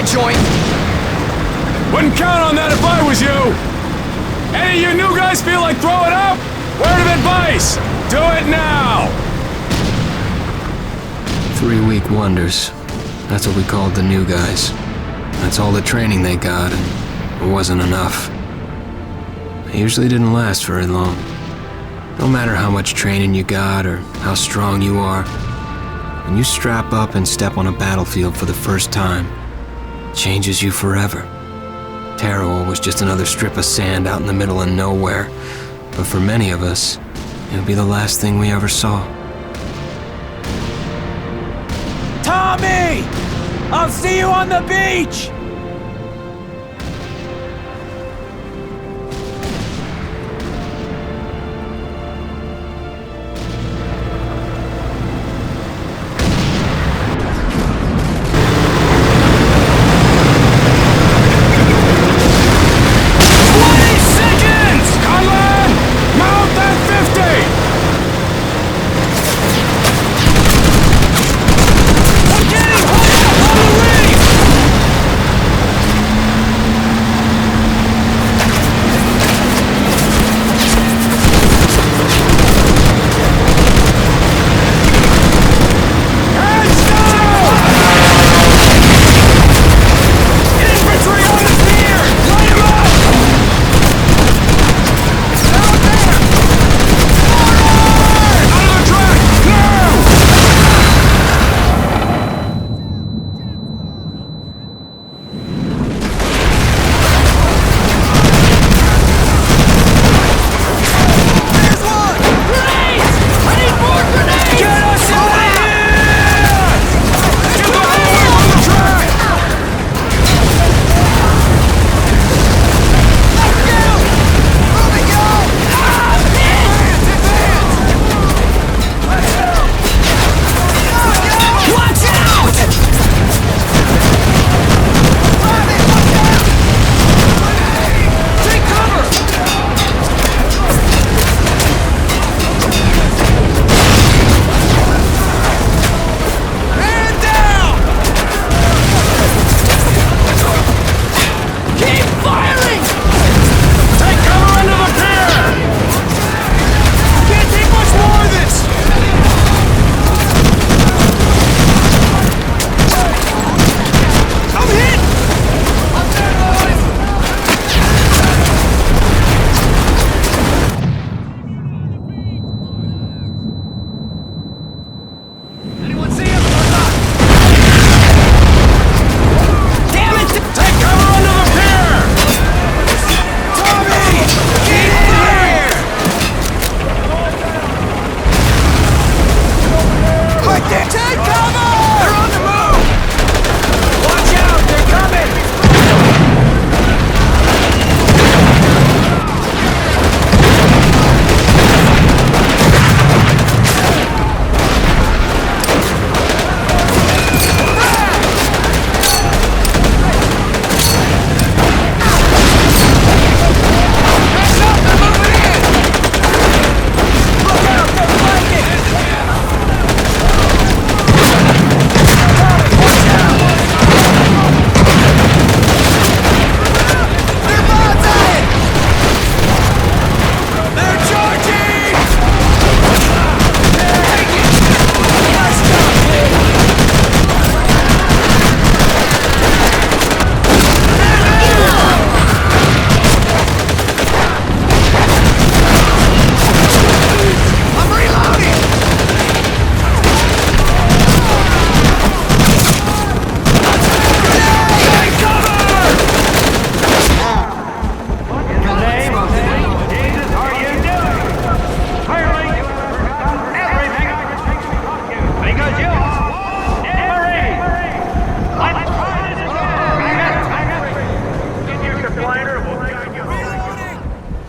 that joint. Wouldn't count on that if I was you. Any of you new guys feel like throwing up? Word of advice, do it now. 3-week wonders. That's what we called the new guys. That's all the training they got, and it wasn't enough. It usually didn't last very long. No matter how much training you got or how strong you are, when you strap up and step on a battlefield for the first time, it changes you forever. Taro was just another strip of sand out in the middle of nowhere, but for many of us, it would be the last thing we ever saw. Tommy! I'll see you on the beach!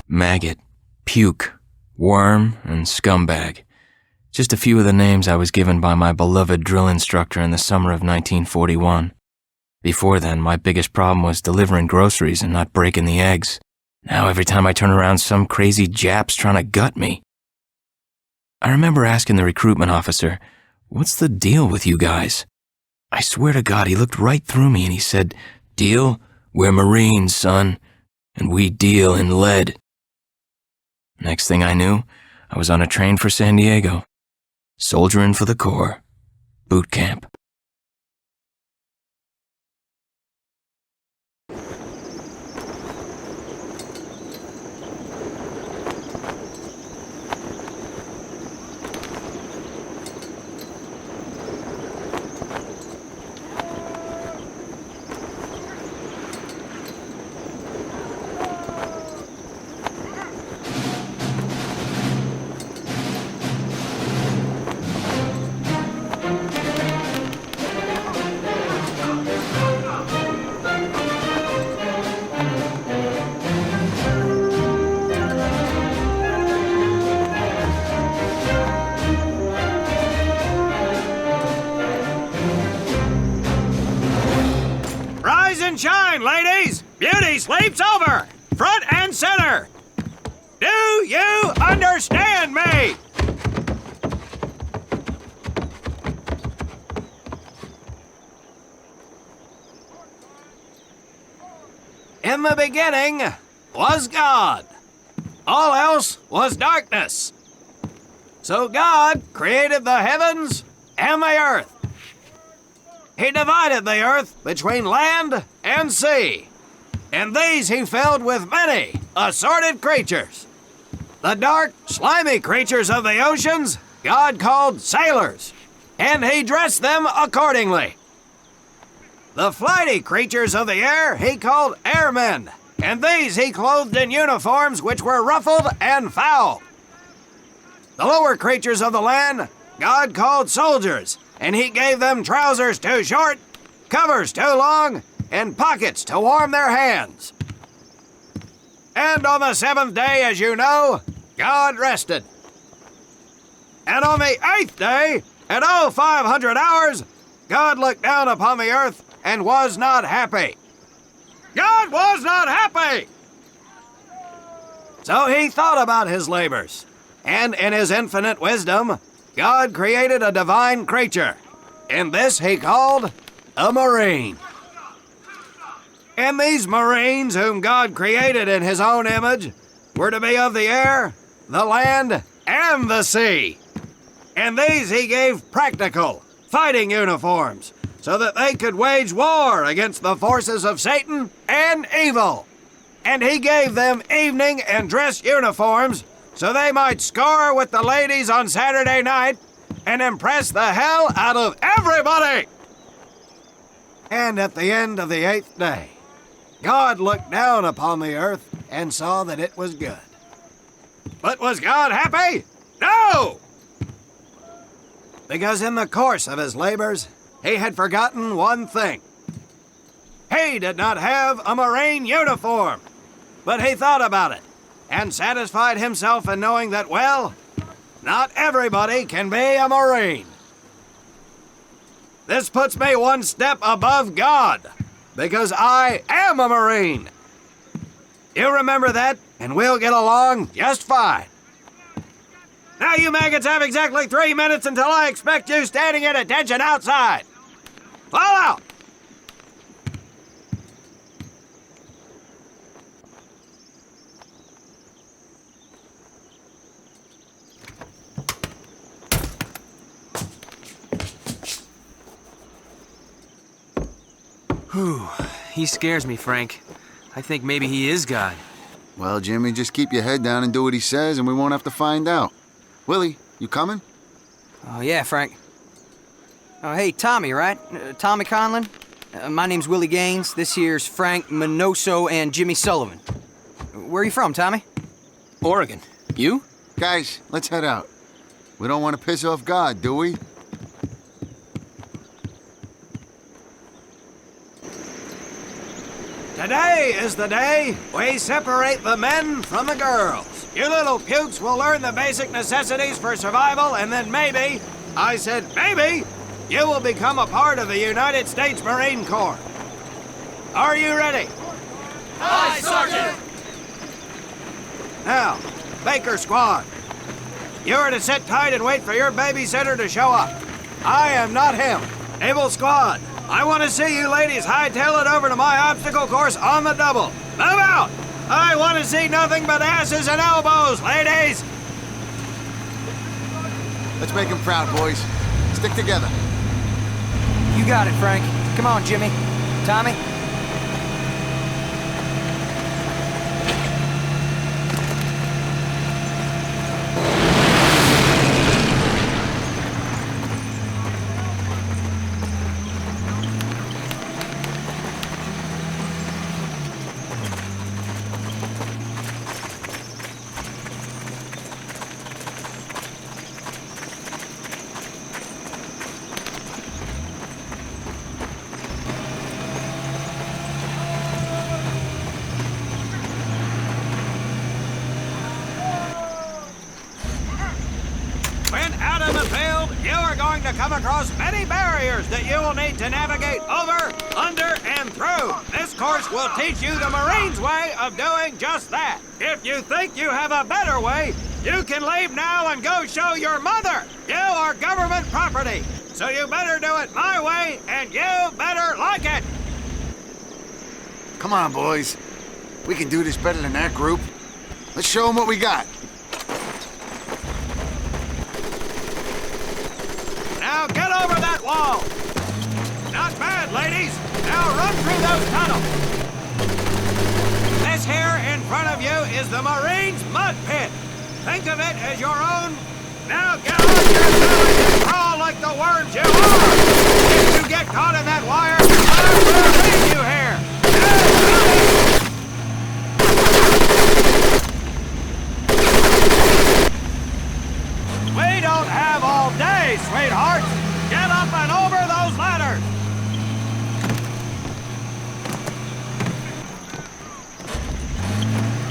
Maggot, puke, worm, and scumbag. Just a few of the names I was given by my beloved drill instructor in the summer of 1941. Before then, my biggest problem was delivering groceries and not breaking the eggs. Now every time I turn around, some crazy Jap's trying to gut me. I remember asking the recruitment officer, "What's the deal with you guys?" I swear to God, he looked right through me and he said, "Deal? We're Marines, son, and we deal in lead." Next thing I knew, I was on a train for San Diego, soldiering for the Corps, boot camp. Rise and shine, ladies! Beauty sleeps over! Front and center! Do you understand me? In the beginning was God. All else was darkness. So God created the heavens and the earth. He divided the earth between land and sea, and these he filled with many assorted creatures. The dark, slimy creatures of the oceans God called sailors, and he dressed them accordingly. The flighty creatures of the air he called airmen, and these he clothed in uniforms which were ruffled and foul. The lower creatures of the land God called soldiers, and he gave them trousers too short, covers too long, and pockets to warm their hands. And on the seventh day, as you know, God rested. And on the eighth day, at 0500 hours, God looked down upon the earth and was not happy. God was not happy! So he thought about his labors, and in his infinite wisdom, God created a divine creature, and this he called a Marine. And these Marines, whom God created in his own image, were to be of the air, the land, and the sea. And these he gave practical, fighting uniforms, so that they could wage war against the forces of Satan and evil. And he gave them evening and dress uniforms, so they might score with the ladies on Saturday night and impress the hell out of everybody. And at the end of the eighth day, God looked down upon the earth and saw that it was good. But was God happy? No! Because in the course of his labors, he had forgotten one thing. He did not have a Marine uniform, but he thought about it and satisfied himself in knowing that, well, not everybody can be a Marine. This puts me one step above God, because I am a Marine. You remember that, and we'll get along just fine. Now you maggots have exactly 3 minutes until I expect you standing at attention outside. Fall out! Whew. He scares me, Frank. I think maybe he is God. Well, Jimmy, just keep your head down and do what he says, and we won't have to find out. Willie, you coming? Oh, yeah, Frank. Oh, hey, Tommy, right? Tommy Conlon? My name's Willie Gaines. This here's Frank Minoso and Jimmy Sullivan. Where are you from, Tommy? Oregon. You? Guys, let's head out. We don't want to piss off God, do we? Today is the day we separate the men from the girls. You little pukes will learn the basic necessities for survival, and then maybe, I said maybe, you will become a part of the United States Marine Corps. Are you ready? Aye, Sergeant! Now, Baker Squad, you are to sit tight and wait for your babysitter to show up. I am not him. Able Squad, I want to see you ladies hightail it over to my obstacle course on the double. Move out! I want to see nothing but asses and elbows, ladies! Let's make him proud, boys. Stick together. You got it, Frank. Come on, Jimmy. Tommy? When out of the field, you are going to come across many barriers that you will need to navigate over, under, and through. This course will teach you the Marines' way of doing just that. If you think you have a better way, you can leave now and go show your mother. You are government property, so you better do it my way, and you better like it. Come on, boys. We can do this better than that group. Let's show them what we got. Now get over that wall. Not bad, ladies. Now run through those tunnels. This here in front of you is the Marines' mud pit. Think of it as your own. Now get on your belly and crawl like the worms you are. If you get caught in that wire, I will leave you here. We don't have all day, sweethearts. Get up and over those ladders.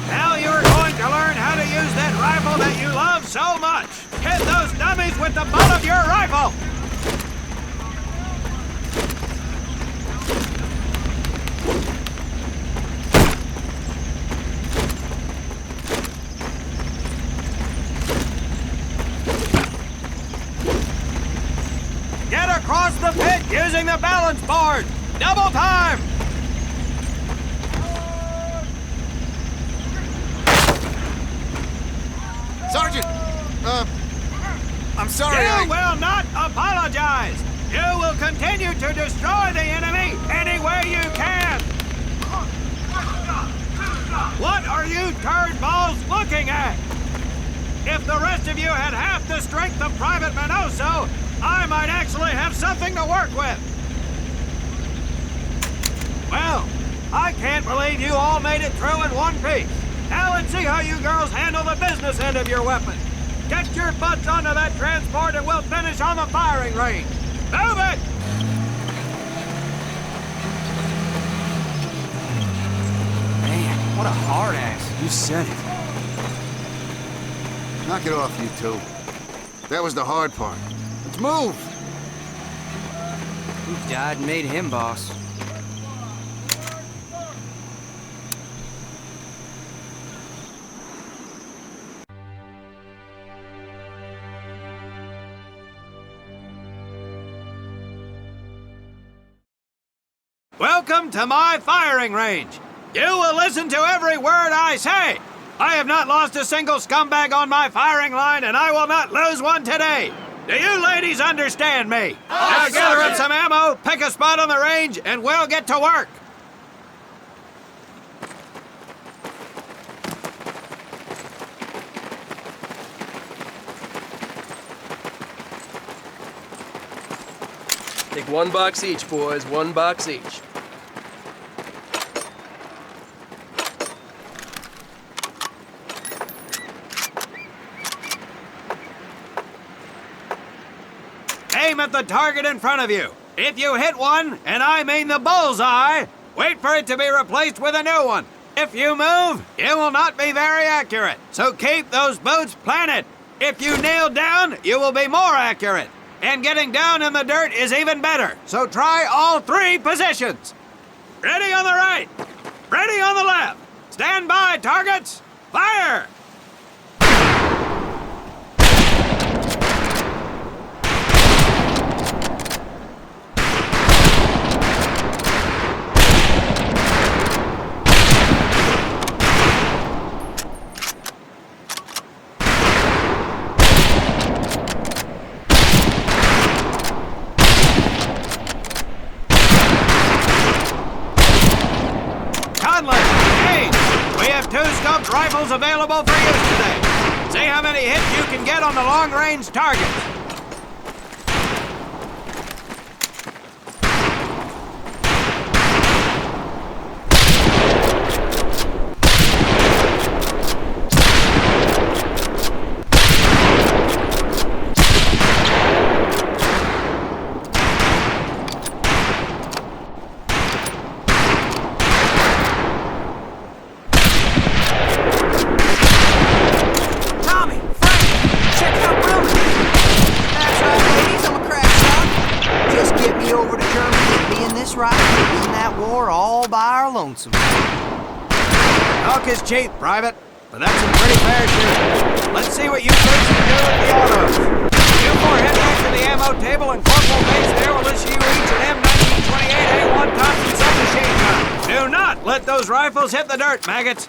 Now you're going to learn how to use that rifle that you love so much. Hit those dummies with the butt of your rifle. Get across the pit using the balance board. Double time. Sergeant! I'm sorry, You will not apologize. You will continue to destroy the enemy any way you can. What are you turd balls looking at? If the rest of you had half the strength of Private Minoso, I might actually have something to work with. Well, I can't believe you all made it through in one piece. Now let's see how you girls handle the business end of your weapon. Get your butts onto that transport and we'll finish on the firing range. Move it! Man, what a hard ass. You said it. Knock it off, you two. That was the hard part. Let's move! Who died and made him boss? Welcome to my firing range. You will listen to every word I say. I have not lost a single scumbag on my firing line, and I will not lose one today. Do you ladies understand me? Now gather up some ammo, pick a spot on the range, and we'll get to work. Take 1 box each, boys. 1 box each. Aim at the target in front of you. If you hit one, and I mean the bullseye, wait for it to be replaced with a new one. If you move, it will not be very accurate. So keep those boots planted. If you nail down, you will be more accurate. And getting down in the dirt is even better. So try all 3 positions. Ready on the right. Ready on the left. Stand by, targets. Fire! Conlon, Gaines, we have 2 scoped rifles available for use today. See how many hits you can get on the long-range targets. Tommy, Frank, check out Willie. That's right, ladies, I'm a crack shot. Just get me over to Germany and me and this rifle will win that war all by our lonesome. Talk is cheap, Private, but that's some pretty fair shooting. Let's see what you folks can do with the autos. You 4 head back to the ammo table and Corporal Bates there will issue you each an M1928A1 Thompson submachine gun. Do not let those rifles hit the dirt, maggots.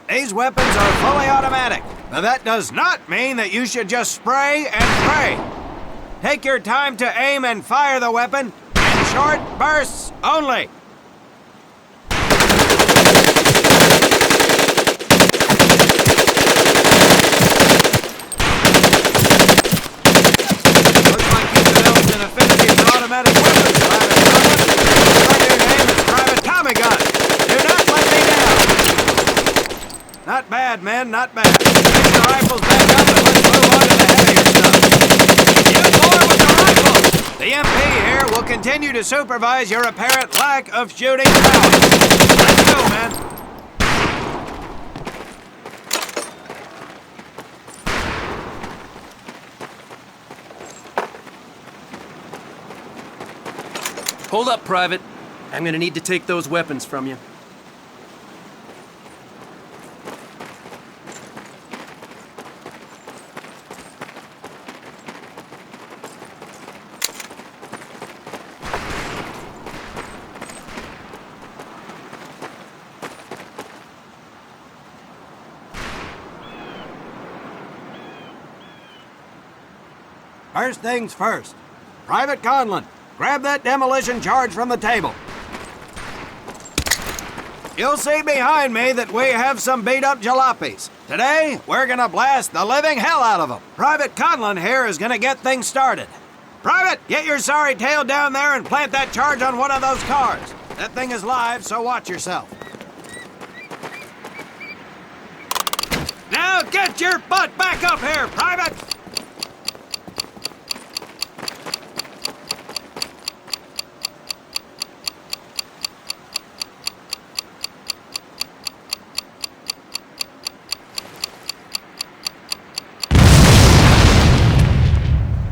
These weapons are fully automatic, but that does not mean that you should just spray and pray. Take your time to aim and fire the weapon in short bursts only. Looks like you developed an affinity for automatic weapons, Private Conlon. Your name is Private Tommy Gun. Do not let me down. Not bad, men, not bad. Take the rifles back up and let's move on to the heavier stuff. You forward with the rifle! The MP here will continue to supervise your apparent lack of shooting prowess. Let's go, man. Hold up, Private. I'm gonna need to take those weapons from you. First things first. Private Conlon, grab that demolition charge from the table. You'll see behind me that we have some beat-up jalopies. Today, we're gonna blast the living hell out of them. Private Conlon here is gonna get things started. Private, get your sorry tail down there and plant that charge on one of those cars. That thing is live, so watch yourself. Now get your butt back up here, Private!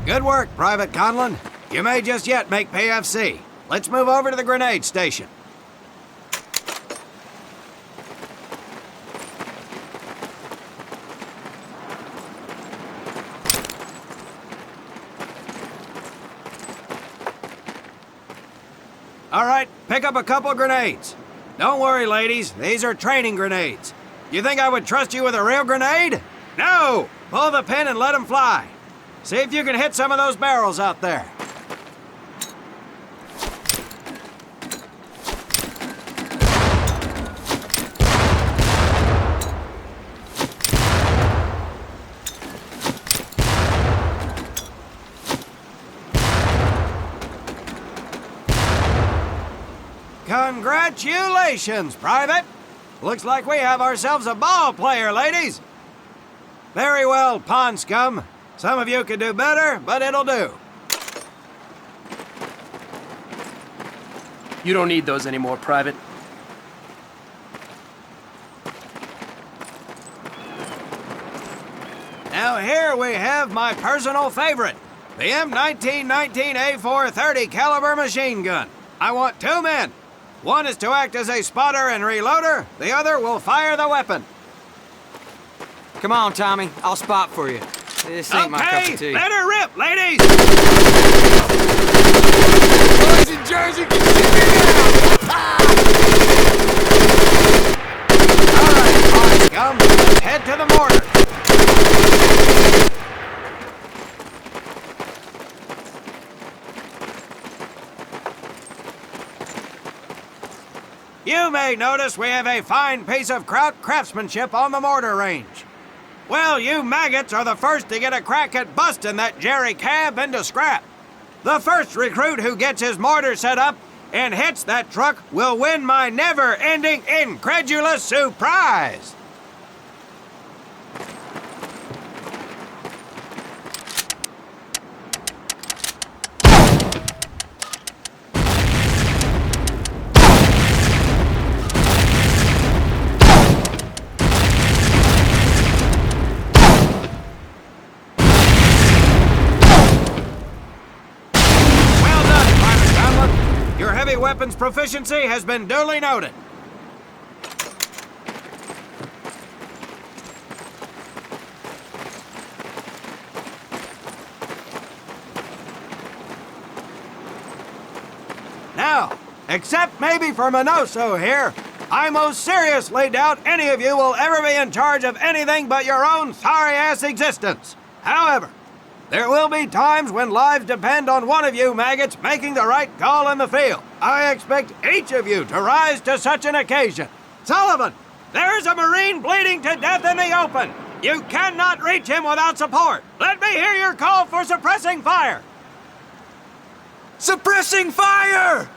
Good work, Private Conlon. You may just yet make PFC. Let's move over to the grenade station. All right, pick up a couple grenades. Don't worry, ladies. These are training grenades. You think I would trust you with a real grenade? No! Pull the pin and let them fly. See if you can hit some of those barrels out there. Congratulations, Private! Looks like we have ourselves a ball player, ladies. Very well, pond scum. Some of you could do better, but it'll do. You don't need those anymore, Private. Now here we have my personal favorite, the M1919A4 30 caliber machine gun. I want 2 men. One is to act as a spotter and reloader, the other will fire the weapon. Come on, Tommy. I'll spot for you. This ain't my cup of tea. Let her rip, ladies! Boys in Jersey, can you see me now? You may notice we have a fine piece of Kraut craftsmanship on the mortar range. Well, you maggots are the first to get a crack at busting that Jerry cab into scrap. The first recruit who gets his mortar set up and hits that truck will win my never-ending incredulous surprise. Heavy weapons proficiency has been duly noted. Now, except maybe for Minoso here, I most seriously doubt any of you will ever be in charge of anything but your own sorry-ass existence. However, there will be times when lives depend on one of you maggots making the right call in the field. I expect each of you to rise to such an occasion. Sullivan, there is a Marine bleeding to death in the open. You cannot reach him without support. Let me hear your call for suppressing fire. Suppressing fire!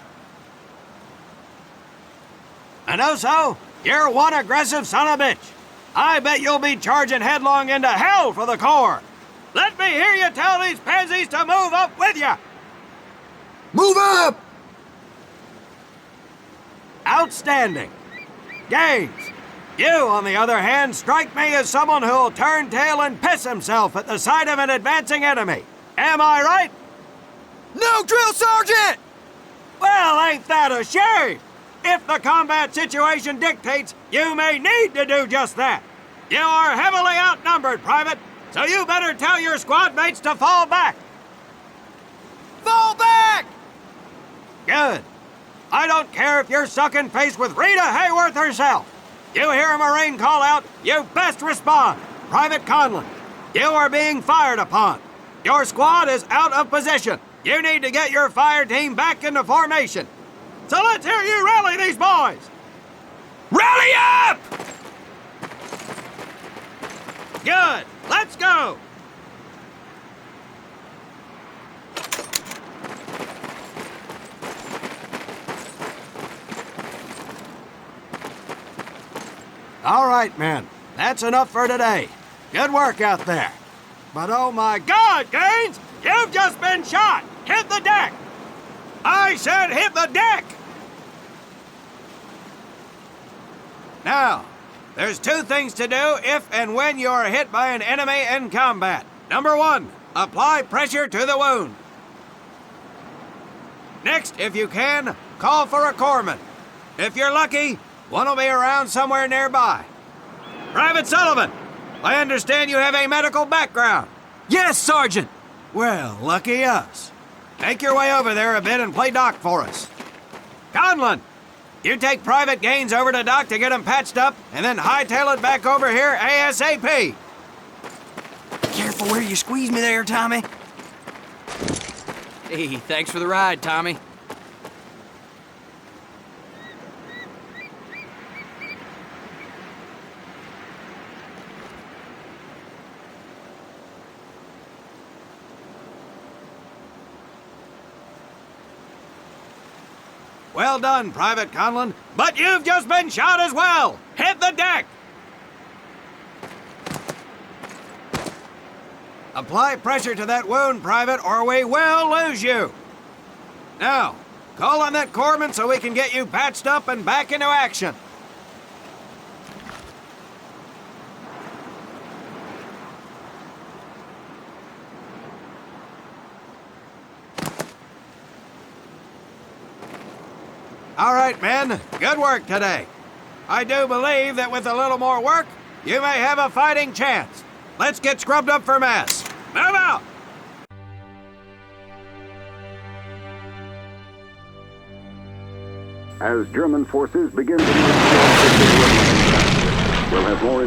Minoso, you're one aggressive son of a bitch. I bet you'll be charging headlong into hell for the Corps. Let me hear you tell these pansies to move up with you! Move up! Outstanding. Gaines, you, on the other hand, strike me as someone who'll turn tail and piss himself at the sight of an advancing enemy. Am I right? No, Drill Sergeant! Well, ain't that a shame? If the combat situation dictates, you may need to do just that. You are heavily outnumbered, Private. So you better tell your squad mates to fall back. Fall back! Good. I don't care if you're sucking face with Rita Hayworth herself. You hear a Marine call out, you best respond. Private Conlon, you are being fired upon. Your squad is out of position. You need to get your fire team back into formation. So let's hear you rally these boys. Rally up! Good. Let's go! All right, men. That's enough for today. Good work out there. But oh my God, Gaines! You've just been shot! Hit the deck! I said hit the deck! Now, there's two things to do if and when you are hit by an enemy in combat. Number one, apply pressure to the wound. Next, if you can, call for a corpsman. If you're lucky, one will be around somewhere nearby. Private Sullivan, I understand you have a medical background. Yes, Sergeant! Well, lucky us. Make your way over there a bit and play doc for us. Conlon, you take Private Gaines over to Doc to get him patched up, and then hightail it back over here ASAP. Careful where you squeeze me there, Tommy. Hey, thanks for the ride, Tommy. Well done, Private Conlon, but you've just been shot as well. Hit the deck. Apply pressure to that wound, Private, or we will lose you. Now, call on that corpsman so we can get you patched up and back into action. All right, men. Good work today. I do believe that with a little more work, you may have a fighting chance. Let's get scrubbed up for mass. Move out! As German forces begin to move, we'll have more